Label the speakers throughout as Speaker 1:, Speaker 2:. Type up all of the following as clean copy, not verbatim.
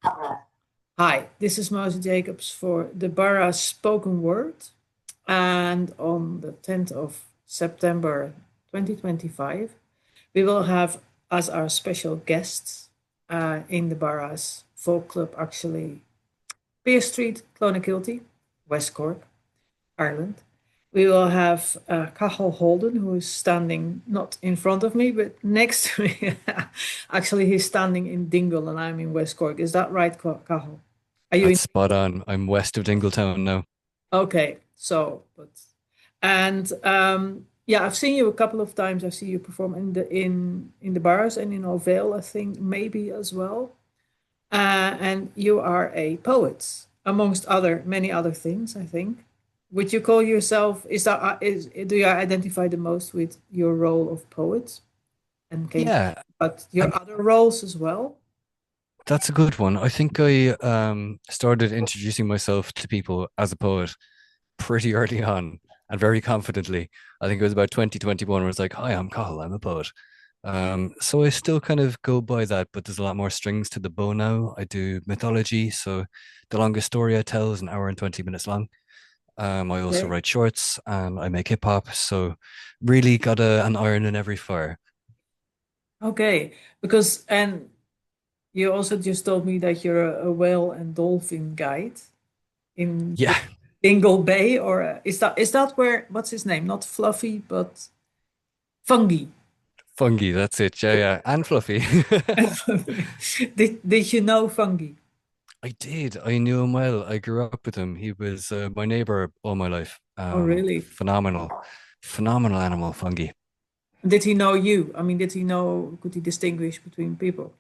Speaker 1: Hi, this is Mouse Jacobs for DEBARRA'S spoken word. And on the 10th of September 2025, we will have as our special guests in DEBARRA'S folk club, actually, Pearse Street, Clonakilty, West Cork, Ireland. We will have Cathal Holden, who is standing not in front of me, but next to me. Actually, he's standing in Dingle and I'm in West Cork. Is that right, Cathal? Are you in?
Speaker 2: That's spot on. I'm west of Dingletown now.
Speaker 1: Okay, so but and yeah, I've seen you a couple of times. I've seen you perform in the bars and in Vale, I think maybe as well. And you are a poet, amongst other many other things, I think. Would you call yourself, is that is do you identify the most with your role of poet? And can you,
Speaker 2: Yeah,
Speaker 1: but your
Speaker 2: um,
Speaker 1: other roles as well?
Speaker 2: that's a good one. I think I started introducing myself to people as a poet pretty early on and very confidently. I think it was about 2021 where it's like, "Hi, I'm Cathal, I'm a poet." So I still kind of go by that, but there's a lot more strings to the bow now. I do mythology, so the longest story I tell is an hour and 20 minutes long. I also
Speaker 1: Okay.
Speaker 2: write shorts and I make hip hop, so really got an iron in every fire.
Speaker 1: Okay, because and you also just told me that you're a whale and dolphin guide in
Speaker 2: Yeah,
Speaker 1: Dingle Bay, or is that where what's his name? Not Fluffy, but Fungie.
Speaker 2: Fungie, that's it. Yeah, yeah. And Fluffy.
Speaker 1: Did you know Fungie?
Speaker 2: I did. I knew him well. I grew up with him. He was my neighbor all my life.
Speaker 1: Oh, really?
Speaker 2: Phenomenal animal, Fungie.
Speaker 1: Did he know you? I mean, did he know? Could he distinguish between people,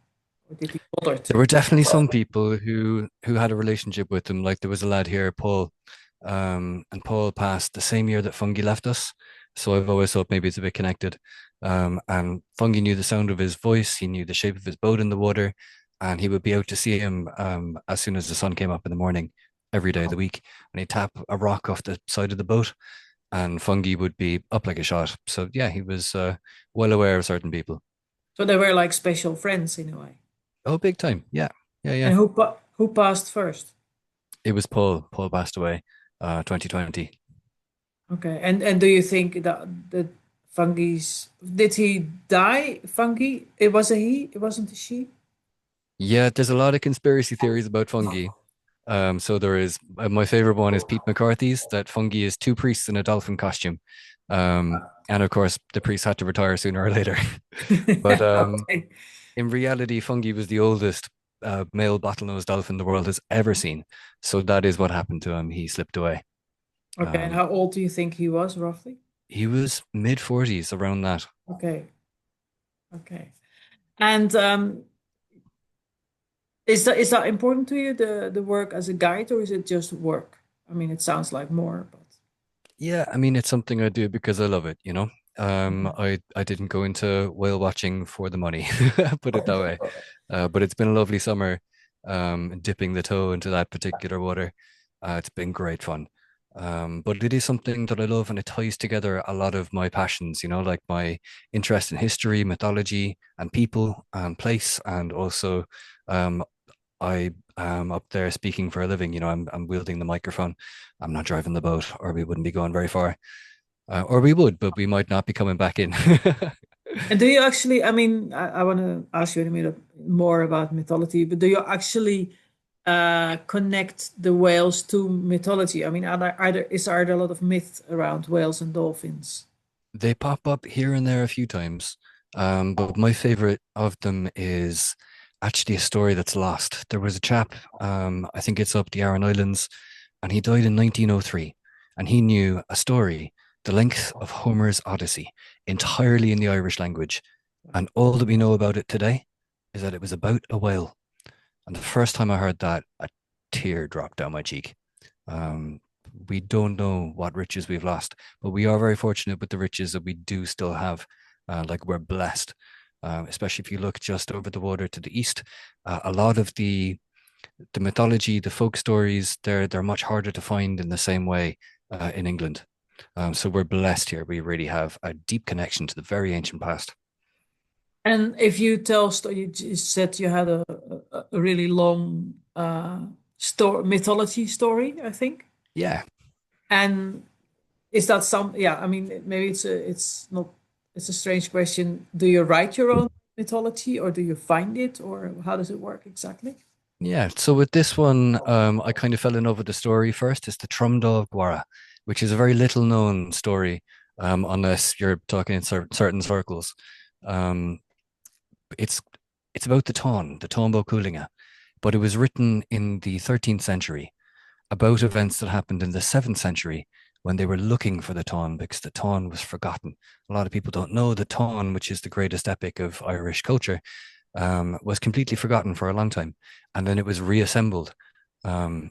Speaker 1: or did he bother
Speaker 2: There were
Speaker 1: to?
Speaker 2: definitely some people who had a relationship with him. Like there was a lad here, Paul, and Paul passed the same year that Fungie left us. So I've always thought maybe it's a bit connected. And Fungie knew the sound of his voice. He knew the shape of his boat in the water, and he would be out to see him as soon as the sun came up in the morning, every day of the week. And he'd tap a rock off the side of the boat, and Fungie would be up like a shot. So yeah, he was well aware of certain people.
Speaker 1: So they were like special friends in a way.
Speaker 2: Oh, big time. Yeah, yeah, yeah.
Speaker 1: And who passed first?
Speaker 2: It was Paul. Paul passed away, 2020.
Speaker 1: Okay, and do you think that the Fungie's did he die? Fungie? It was a he. It wasn't a she.
Speaker 2: Yeah, there's a lot of conspiracy theories about fungi. So there is my favorite one is Pete McCarthy's that fungi is two priests in a dolphin costume. And of course, the priest had to retire sooner or later. But
Speaker 1: Okay.
Speaker 2: in reality, fungi was the oldest male bottlenose dolphin the world has ever seen. So that is what happened to him. He slipped away.
Speaker 1: Okay, and
Speaker 2: Um,
Speaker 1: how old do you think he was roughly?
Speaker 2: he was mid 40s around that.
Speaker 1: Okay, okay. And is that important to you, the work as a guide, or is it just work? I mean, it sounds like more, but
Speaker 2: Yeah, I mean, it's something I do because I love it. I didn't go into whale watching for the money, put it that way. But it's been a lovely summer, dipping the toe into that particular water. It's been great fun. But it is something that I love, and it ties together a lot of my passions, like my interest in history, mythology, and people and place, and also um, I am up there speaking for a living. I'm wielding the microphone. I'm not driving the boat, or we wouldn't be going very far. Or we would, but we might not be coming back in.
Speaker 1: and do you actually, I mean, I want to ask you in a minute more about mythology, but do you actually connect the whales to mythology? I mean, are there a lot of myth around whales and dolphins?
Speaker 2: They pop up here and there a few times. But my favorite of them is actually a story that's lost. There was a chap, I think it's up the Aran Islands, and he died in 1903. And he knew a story the length of Homer's Odyssey, entirely in the Irish language. And all that we know about it today is that it was about a whale. And the first time I heard that, a tear dropped down my cheek. Um, we don't know what riches we've lost, but we are very fortunate with the riches that we do still have. Like we're blessed, especially if you look just over the water to the east. A lot of the mythology, the folk stories, they're much harder to find in the same way in England. So we're blessed here. We really have a deep connection to the very ancient past.
Speaker 1: And if you tell, you just said you had a really long mythology story, I think.
Speaker 2: Yeah.
Speaker 1: And is that some, yeah, I mean, maybe it's not, it's a strange question. Do you write your own mythology or do you find it or how does it work exactly?
Speaker 2: Yeah, so with this one, I kind of fell in love with the story first. It's the Trumdog Gwara, which is a very little known story, unless you're talking in certain circles. Um, it's it's about the Tombo Coolinga, but it was written in the 13th century about events that happened in the 7th century when they were looking for the Tawn because the Tawn was forgotten. A lot of people don't know the Tawn, which is the greatest epic of Irish culture, was completely forgotten for a long time, and then it was reassembled, um,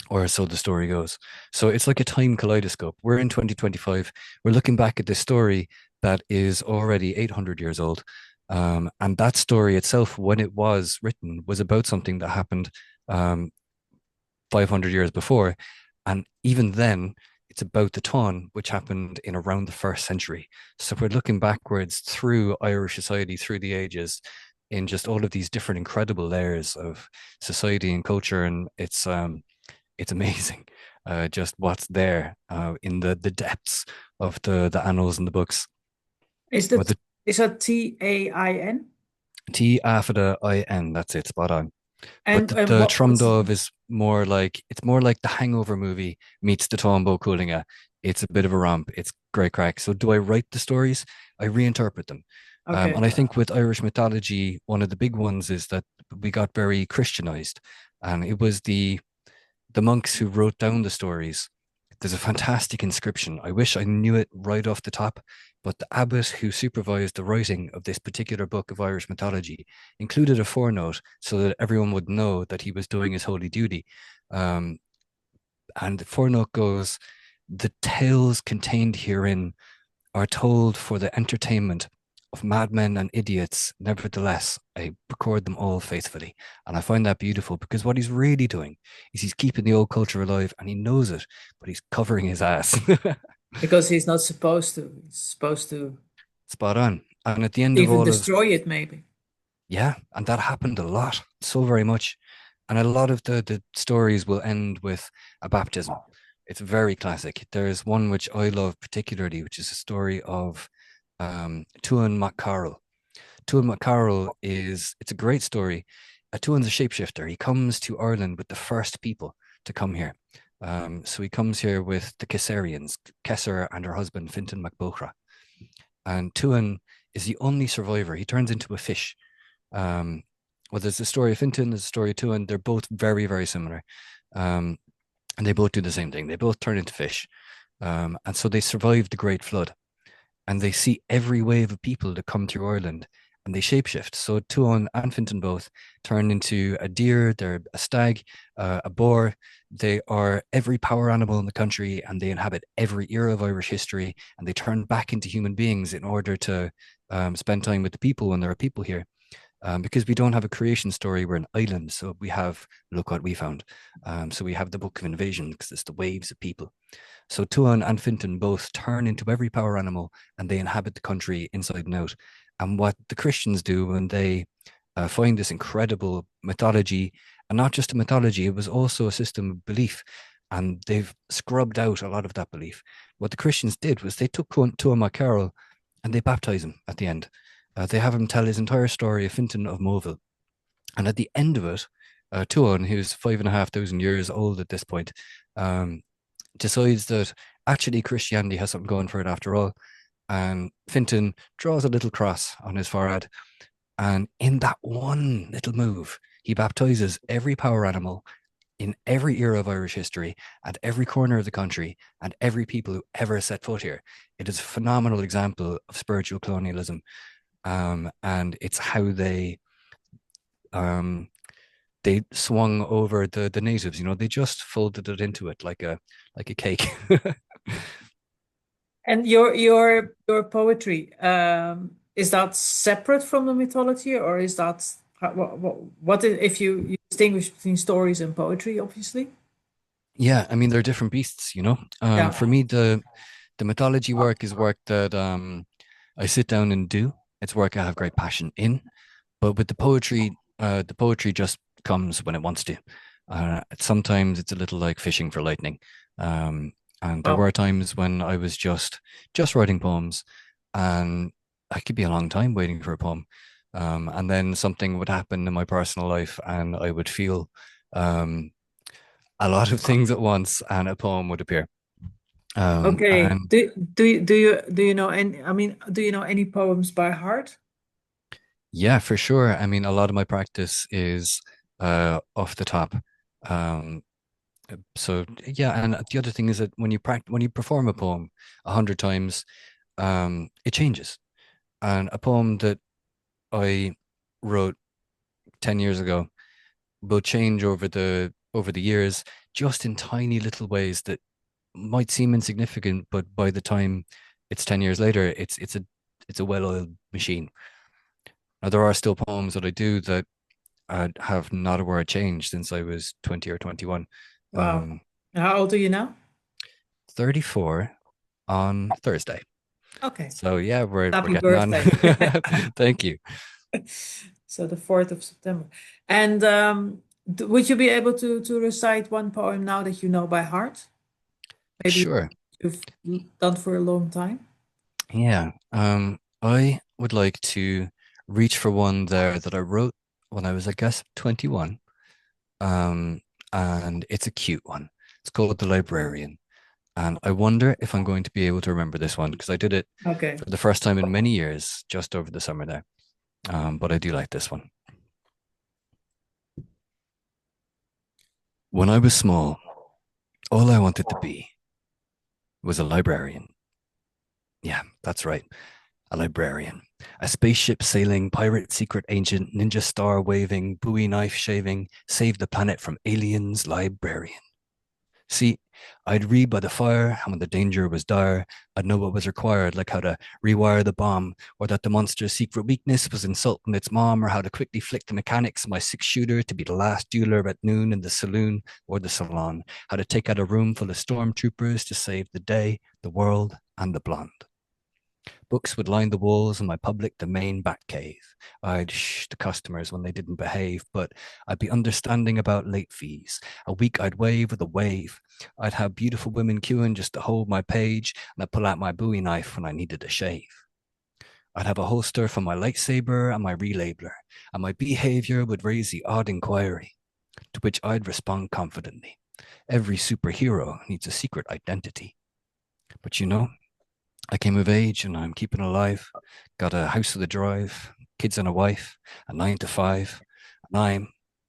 Speaker 2: or so the story goes. So it's like a time kaleidoscope. We're in 2025. We're looking back at this story that is already 800 years old. And that story itself, when it was written, was about something that happened um, 500 years before. And even then, it's about the Tawn, which happened in around the first century. So we're looking backwards through Irish society, through the ages, in just all of these different incredible layers of society and culture. And it's amazing, just what's there in the depths of the annals and the books.
Speaker 1: Is
Speaker 2: But
Speaker 1: that
Speaker 2: the
Speaker 1: is that Tain?
Speaker 2: T after the IN, that's it, spot on. But
Speaker 1: And
Speaker 2: the
Speaker 1: what's
Speaker 2: Trumdov is more like it's more like the Hangover movie meets the Tombo Coolinga. It's a bit of a romp. It's great crack. So do I write the stories? I reinterpret them.
Speaker 1: okay?
Speaker 2: And I think with Irish mythology, one of the big ones is that we got very Christianized, and it was the monks who wrote down the stories. There's a fantastic inscription. I wish I knew it right off the top, but the abbot who supervised the writing of this particular book of Irish mythology included a forenote so that everyone would know that he was doing his holy duty. Um, and the forenote goes, the tales contained herein are told for the entertainment of madmen and idiots. Nevertheless, I record them all faithfully. And I find that beautiful because what he's really doing is he's keeping the old culture alive and he knows it, but he's covering his ass.
Speaker 1: Because he's not supposed to. He's supposed to
Speaker 2: Spot on. And at the end of
Speaker 1: even
Speaker 2: all of,
Speaker 1: destroy it, maybe.
Speaker 2: yeah, and that happened a lot, so very much. And a lot of the stories will end with a baptism. It's very classic. There's one which I love particularly, which is a story of Tuan MacCarroll. Tuan MacCarroll it's a great story. Tuan's a shapeshifter. He comes to Ireland with the first people to come here. So he comes here with the Kesserians, Kesser and her husband, Fintan MacBochra. And Tuan is the only survivor. He turns into a fish. Um, well, there's the story of Fintan, there's the story of Tuan. They're both very, very similar. Um, and they both do the same thing. They both turn into fish. And so they survive the Great Flood and they see every wave of people that come through Ireland and they shapeshift. So Tuon and Fintan both turn into a deer, they're a stag, a boar. They are every power animal in the country and they inhabit every era of Irish history and they turn back into human beings in order to spend time with the people when there are people here. Because we don't have a creation story, we're an island. So we have, look what we found. So we have the Book of Invasion because it's the waves of people. So Tuan and Fintan both turn into every power animal and they inhabit the country inside and out. And what the Christians do when they find this incredible mythology, and not just a mythology, it was also a system of belief. And they've scrubbed out a lot of that belief. What the Christians did was they took Tuan MacCarroll and they baptize him at the end. They have him tell his entire story of Fintan of Moville. And at the end of it, Tuan, who's 5,500 years old at this point, um, decides that actually Christianity has something going for it after all. And Fintan draws a little cross on his forehead. And in that one little move, he baptizes every power animal in every era of Irish history and every corner of the country and every people who ever set foot here. It is a phenomenal example of spiritual colonialism. And it's how um, they swung over the natives. You know, they just folded it into it like a cake.
Speaker 1: And your poetry, is that separate from the mythology, or is that if you distinguish between stories and poetry, obviously?
Speaker 2: Yeah, I mean they're different beasts. You know,
Speaker 1: Yeah.
Speaker 2: for me the mythology work is work that I sit down and do. It's work I have great passion in. But with the poetry, The poetry just comes when it wants to. Sometimes it's a little like fishing for lightning. Um, and there
Speaker 1: Wow.
Speaker 2: were times when I was just writing poems, and I could be a long time waiting for a poem. And then something would happen in my personal life, and I would feel um, a lot of things at once, and a poem would appear.
Speaker 1: Okay.
Speaker 2: And
Speaker 1: Do you know any, I mean, do you know any poems by heart?
Speaker 2: yeah, for sure. I mean, a lot of my practice is off the top. Um, so yeah, and the other thing is that when you perform a poem 100 times, it changes. And a poem that I wrote 10 years ago will change over the years, just in tiny little ways that might seem insignificant, but by the time it's 10 years later, it's a well-oiled machine. Now there are still poems that I do that I have not a word changed since I was 20 or 21.
Speaker 1: Wow.
Speaker 2: Um,
Speaker 1: How old are you now?
Speaker 2: 34 on Thursday.
Speaker 1: Okay.
Speaker 2: So yeah, we're
Speaker 1: Happy
Speaker 2: getting on.
Speaker 1: birthday.
Speaker 2: Thank you.
Speaker 1: So the 4th of September. And would you be able to recite one poem now that you know by heart? Maybe
Speaker 2: Sure.
Speaker 1: you've done for a long time?
Speaker 2: Yeah. I would like to reach for one there that I wrote when I was, I guess, 21. Um, and it's a cute one. It's called The Librarian. And I wonder if I'm going to be able to remember this one because I did it
Speaker 1: Okay.
Speaker 2: for the first time in many years just over the summer there. But I do like this one. When I was small, all I wanted to be was a librarian. Yeah, that's right. A librarian. A spaceship sailing, pirate secret agent, ninja star waving, Bowie knife shaving, save the planet from aliens librarian. See, I'd read by the fire, and when the danger was dire, I'd know what was required, like how to rewire the bomb, or that the monster's secret weakness was insulting its mom, or how to quickly flick the mechanics of my six-shooter to be the last dueler at noon in the saloon or the salon, how to take out a room full of stormtroopers to save the day, the world, and the blonde. Books would line the walls in my public domain bat cave. I'd shh the customers when they didn't behave, but I'd be understanding about late fees. A week I'd wave with a wave. I'd have beautiful women queuing just to hold my page, and I'd pull out my Bowie knife when I needed a shave. I'd have a holster for my lightsaber and my relabeler, and my behavior would raise the odd inquiry, to which I'd respond confidently. Every superhero needs a secret identity. But you know, I came of age and I'm keeping alive. Got a house with a drive, kids and a wife, a 9 to 5, and I'm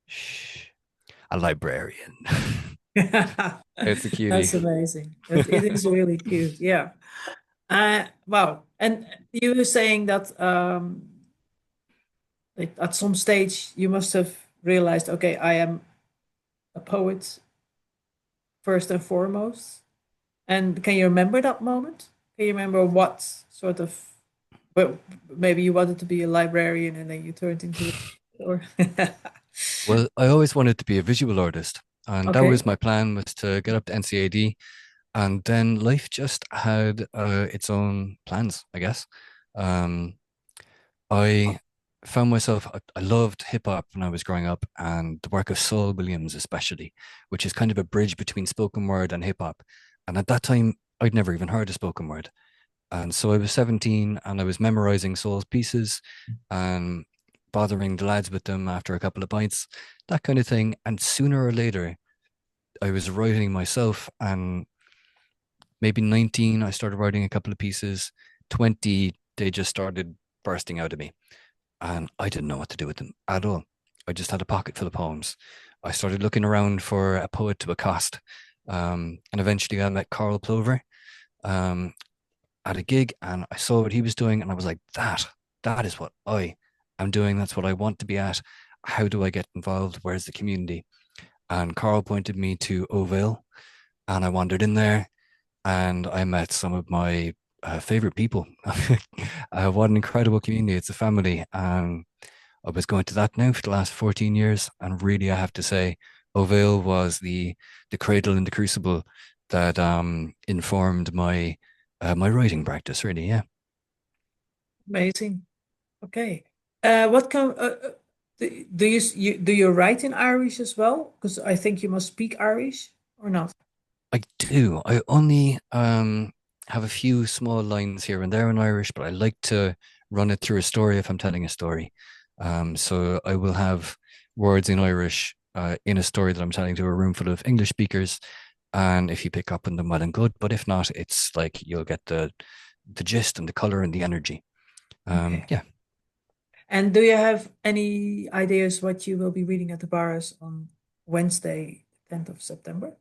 Speaker 2: shh, a librarian. It's a cutie.
Speaker 1: That's amazing. It is really cute. Yeah. Wow. And you were saying that like at some stage you must have realized, okay, I am a poet first and foremost. And can you remember that moment? Can you remember what sort of, well, maybe you wanted to be a librarian and then you turned into or
Speaker 2: Well, I always wanted to be a visual artist, and that
Speaker 1: okay.
Speaker 2: was my plan was to get up to NCAD, and then life just had its own plans, I guess. Um, I found myself, I loved hip hop when I was growing up, and the work of Saul Williams, especially, which is kind of a bridge between spoken word and hip hop. And at that time, I'd never even heard of spoken word. And so I was 17 and I was memorizing Saul's pieces and bothering the lads with them after a couple of pints, that kind of thing. And sooner or later, I was writing myself. And maybe 19, I started writing a couple of pieces. 20, they just started bursting out of me and I didn't know what to do with them at all. I just had a pocket full of poems. I started looking around for a poet to accost, and eventually I met Carl Plover um, at a gig, and I saw what he was doing, and I was like, that is what I am doing. That's what I want to be at. How do I get involved? Where's the community? And Carl pointed me to Ovale, and I wandered in there, and I met some of my favorite people. What an incredible community! It's a family, and I was going to that now for the last 14 years, and really, I have to say, Ovale was the cradle and the crucible that informed my my writing practice. Really, yeah.
Speaker 1: Amazing. Okay. What come? Do you write in Irish as well? Because I think you must speak Irish or not.
Speaker 2: I do. I only have a few small lines here and there in Irish, but I like to run it through a story if I'm telling a story. So I will have words in Irish in a story that I'm telling to a room full of English speakers. And if you pick up on them, well and good. But if not, it's like you'll get the gist and the color and the energy.
Speaker 1: Okay.
Speaker 2: Yeah.
Speaker 1: And do you have any ideas what you will be reading at the bars on Wednesday, 10th of September?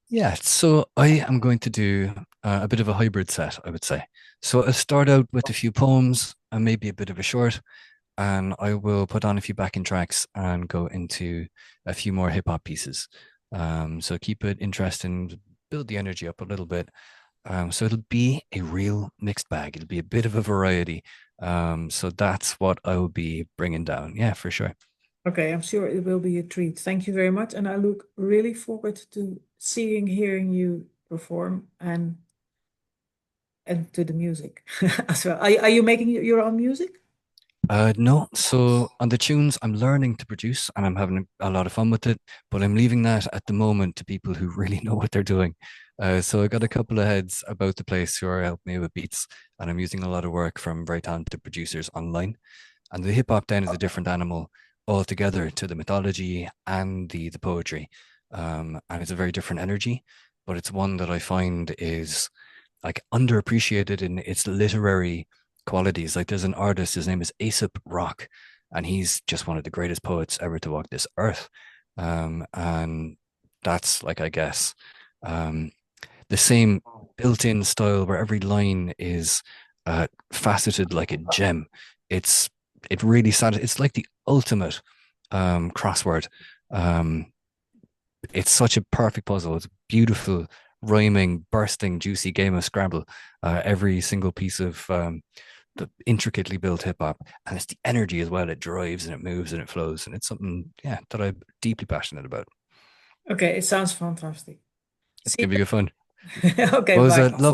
Speaker 2: Yeah, so I am going to do a bit of a hybrid set, I would say. So I'll start out with a few poems and maybe a bit of a short, and I will put on a few backing tracks and go into a few more hip hop pieces. So keep it interesting, build the energy up a little bit. So it'll be a real mixed bag. It'll be a bit of a variety. So that's what I will be bringing down. Yeah, for sure.
Speaker 1: Okay, I'm sure it will be a treat. Thank you very much. And I look really forward to seeing, hearing you perform and to the music as well. Are you making your own music?
Speaker 2: No, so on the tunes, I'm learning to produce and I'm having a lot of fun with it, but I'm leaving that at the moment to people who really know what they're doing. So I got a couple of heads about the place who are helping me with beats, and I'm using a lot of work from very talented producers online. And the hip hop then is a different animal altogether to the mythology and the poetry. And it's a very different energy, but it's one that I find is like underappreciated in its literary qualities. Like there's an artist, his name is Aesop Rock, and he's just one of the greatest poets ever to walk this earth. And that's like, I guess, um, the same built-in style where every line is faceted like a gem. It's it really sad. It's like the ultimate crossword. Um, it's such a perfect puzzle. It's beautiful, rhyming, bursting, juicy game of Scrabble. Every single piece of the intricately built hip hop, and it's the energy as well. It drives and it moves and it flows, and it's something, yeah, that I'm deeply passionate about.
Speaker 1: Okay, it sounds fantastic.
Speaker 2: It's
Speaker 1: See
Speaker 2: gonna be good fun.
Speaker 1: you. Okay,
Speaker 2: Well, it was
Speaker 1: bye.
Speaker 2: a lovely